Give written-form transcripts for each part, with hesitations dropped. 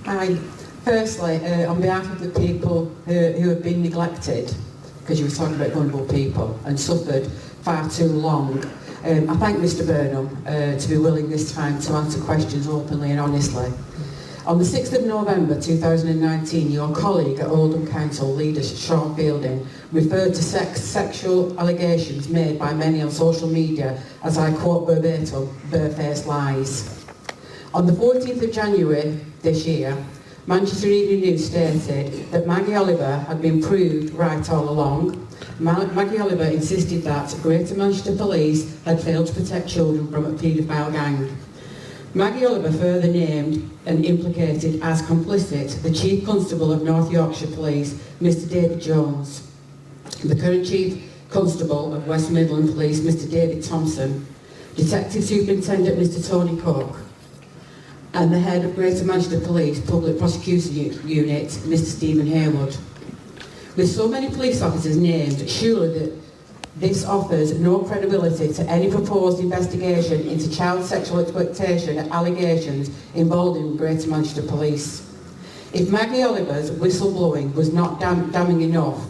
Hi. Firstly, on behalf of the people who have been neglected, because you were talking about vulnerable people, and suffered far too long, I thank Mr Burnham to be willing this time to answer questions openly and honestly. On the 6th of November 2019, your colleague at Oldham Council, leader Sean Fielding, referred to sexual allegations made by many on social media as, I quote verbatim, barefaced lies. On the 14th of January this year, Manchester Evening News stated that Maggie Oliver had been proved right all along. Maggie Oliver insisted that Greater Manchester Police had failed to protect children from a paedophile gang. Maggie Oliver further named and implicated as complicit the Chief Constable of North Yorkshire Police, Mr David Jones, the current Chief Constable of West Midland Police, Mr David Thompson, Detective Superintendent Mr Tony Cook, and the head of Greater Manchester Police Public Prosecution Unit, Mr Stephen Haywood. With so many police officers named, surely that this offers no credibility to any proposed investigation into child sexual exploitation allegations involving Greater Manchester Police. If Maggie Oliver's whistleblowing was not damning enough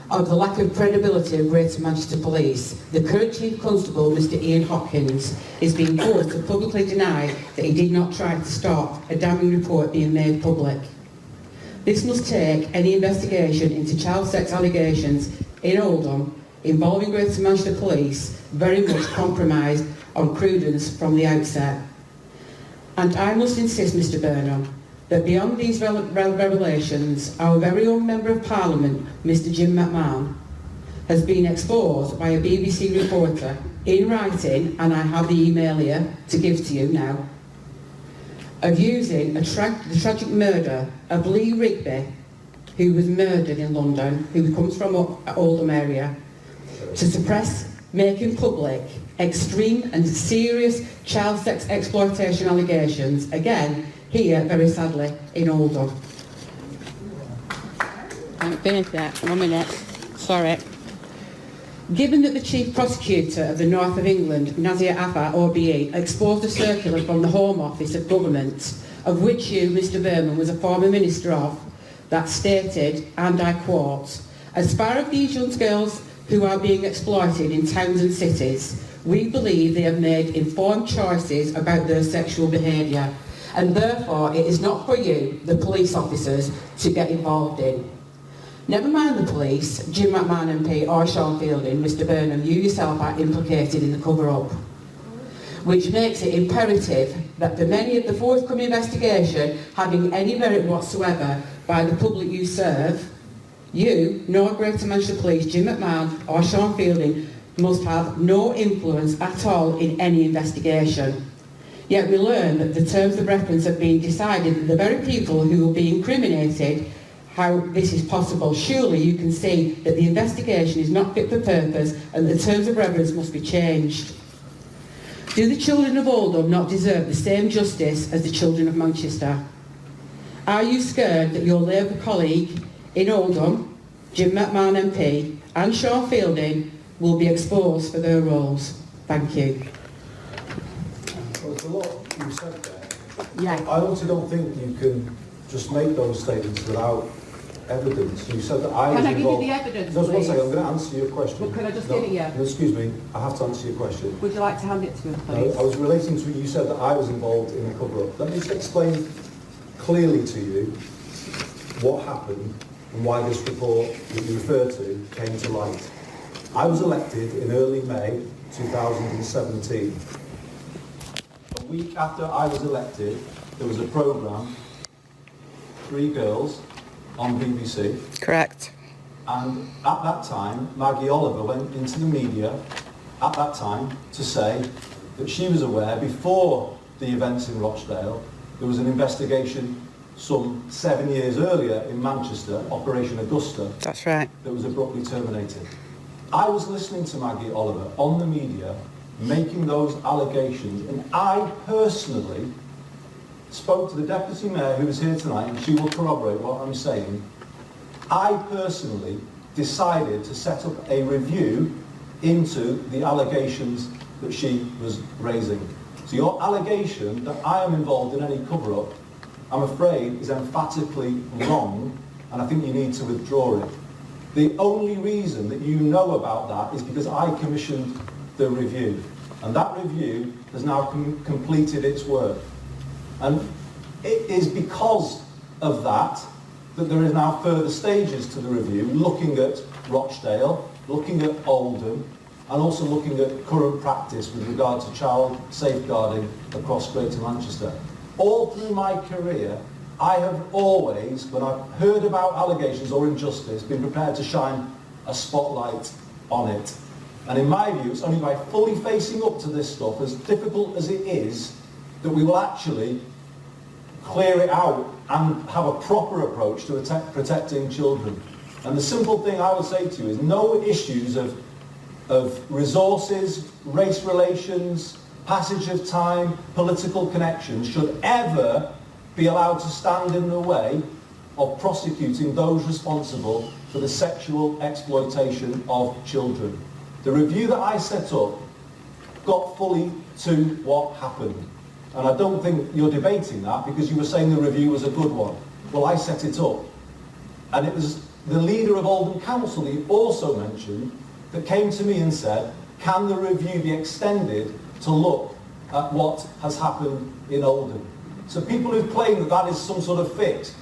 of the lack of credibility of Greater Manchester Police, the current Chief Constable, Mr Ian Hopkins, is being forced to publicly deny that he did not try to stop a damning report being made public. This must take any investigation into child sex allegations in Oldham involving Greater Manchester Police very much compromised on prudence from the outset. And I must insist, Mr Burnham, that beyond these revelations, our very own Member of Parliament, Mr Jim McMahon, has been exposed by a BBC reporter in writing, and I have the email here to give to you now, of using the tragic murder of Lee Rigby, who was murdered in London, who comes from Oldham area, to suppress, making public, extreme and serious child sex exploitation allegations, again, here, very sadly, in Oldham. I haven't finished that. 1 minute. Sorry. Given that the Chief Prosecutor of the North of England, Nazir Afar, OBE, exposed a circular from the Home Office of Government, of which you, Mr Burnham, was a former Minister of, that stated, and I quote, "As far as these young girls who are being exploited in towns and cities, we believe they have made informed choices about their sexual behaviour, and therefore it is not for you, the police officers, to get involved in." Never mind the police, Jim McMahon MP or Sean Fielding, Mr Burnham, you yourself are implicated in the cover-up, which makes it imperative that for many of the forthcoming investigation having any merit whatsoever by the public you serve, you, nor Greater Manchester Police, Jim McMahon or Sean Fielding, must have no influence at all in any investigation. Yet we learn that the terms of reference have been decided that the very people who will be incriminated, how this is possible. Surely you can see that the investigation is not fit for purpose and the terms of reference must be changed. Do the children of Oldham not deserve the same justice as the children of Manchester? Are you scared that your Labour colleague in Oldham, Jim McMahon MP, and Sean Fielding will be exposed for their roles? Thank you. Well, there's a lot you said there. Yeah. I also don't think you can just make those statements without evidence. You said that I was involved... Can I give you the evidence, Just one please? second, I'm going to answer your question. Well, can I just give it you? No, excuse me, I have to answer your question. Would you like to hand it to me, please? No, I was relating to you said that I was involved in the cover-up. Let me just explain clearly to you what happened and why this report that you refer to came to light. I was elected in early May 2017. A week after I was elected, there was a programme, Three Girls, on BBC. Correct. And at that time, Maggie Oliver went into the media at that time to say that she was aware before the events in Rochdale, there was an investigation some 7 years earlier in Manchester, Operation Augusta. That's right. That was abruptly terminated. I was listening to Maggie Oliver on the media making those allegations, and I personally spoke to the Deputy Mayor who was here tonight, and she will corroborate what I'm saying. I personally decided to set up a review into the allegations that she was raising. So your allegation that I am involved in any cover-up, I'm afraid, is emphatically wrong, and I think you need to withdraw it. The only reason that you know about that is because I commissioned the review, and that review has now completed its work. And it is because of that that there is now further stages to the review, looking at Rochdale, looking at Oldham, and also looking at current practice with regard to child safeguarding across Greater Manchester. All through my career, I have always, when I've heard about allegations or injustice, been prepared to shine a spotlight on it. And in my view, it's only by fully facing up to this stuff, as difficult as it is, that we will actually clear it out and have a proper approach to protecting children. And the simple thing I would say to you is no issues of resources, race relations, passage of time, political connections should ever be allowed to stand in the way of prosecuting those responsible for the sexual exploitation of children. The review that I set up got fully to what happened. And I don't think you're debating that because you were saying the review was a good one. Well, I set it up. And it was the leader of Oldham Council that you also mentioned that came to me and said, can the review be extended to look at what has happened in Oldham? So people who claim that that is some sort of fix,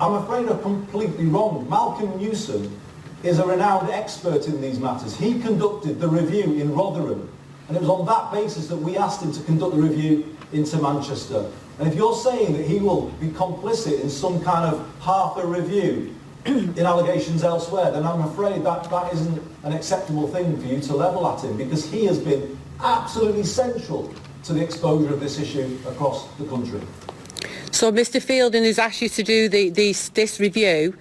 I'm afraid are completely wrong. Malcolm Newson is a renowned expert in these matters. He conducted the review in Rotherham, and it was on that basis that we asked him to conduct the review into Manchester. And if you're saying that he will be complicit in some kind of half a review in allegations elsewhere, then I'm afraid that isn't an acceptable thing for you to level at him, because he has been absolutely central to the exposure of this issue across the country. So Mr Fielding has asked you to do this review.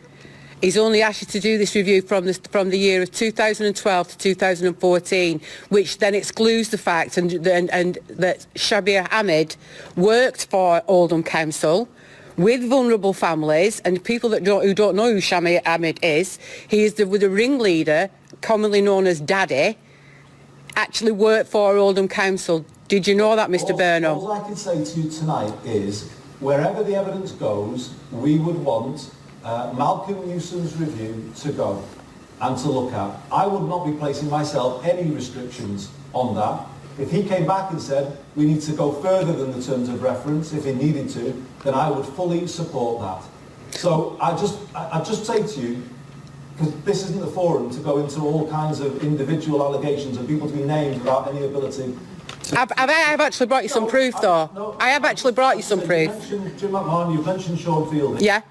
He's only asked you to do this review from the year of 2012 to 2014, which then excludes the fact and that Shabir Ahmed worked for Oldham Council with vulnerable families and people who don't know who Shabir Ahmed is. He is the ringleader, commonly known as Daddy, actually worked for Oldham Council. Did you know that, Mr Burnham? All I can say to you tonight is, wherever the evidence goes, we would want Malcolm Newson's review to go and to look at. I would not be placing myself any restrictions on that. If he came back and said we need to go further than the terms of reference, if he needed to, then I would fully support that. So I just say to you, because this isn't the forum to go into all kinds of individual allegations and people to be named without any ability. I've actually brought you some proof, though. I have actually brought you some proof. You mentioned Jim McMahon, you've mentioned Sean Fielding. Yeah.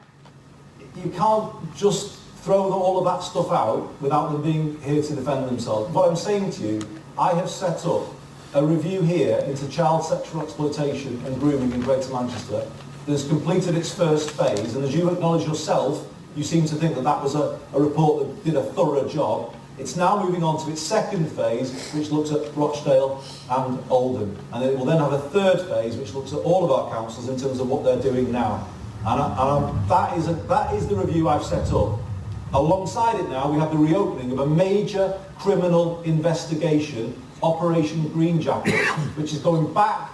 You can't just throw all of that stuff out without them being here to defend themselves. What I'm saying to you, I have set up a review here into child sexual exploitation and grooming in Greater Manchester that has completed its first phase, and as you acknowledge yourself, you seem to think that that was a report that did a thorough job. It's now moving on to its second phase, which looks at Rochdale and Oldham, and it will then have a third phase which looks at all of our councils in terms of what they're doing now. And that is the review I've set up. Alongside it now, we have the reopening of a major criminal investigation, Operation Green Jacket, which is going back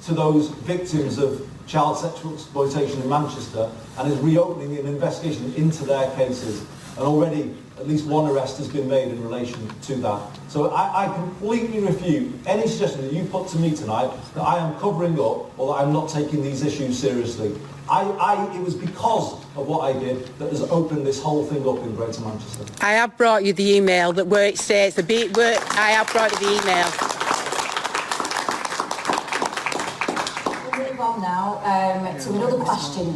to those victims of child sexual exploitation in Manchester and is reopening an investigation into their cases. And already at least one arrest has been made in relation to that. So I completely refute any suggestion that you put to me tonight that I am covering up or that I'm not taking these issues seriously. It was because of what I did that has opened this whole thing up in Greater Manchester. I have brought you the email that where it says I have brought you the email. We'll move on now to another question.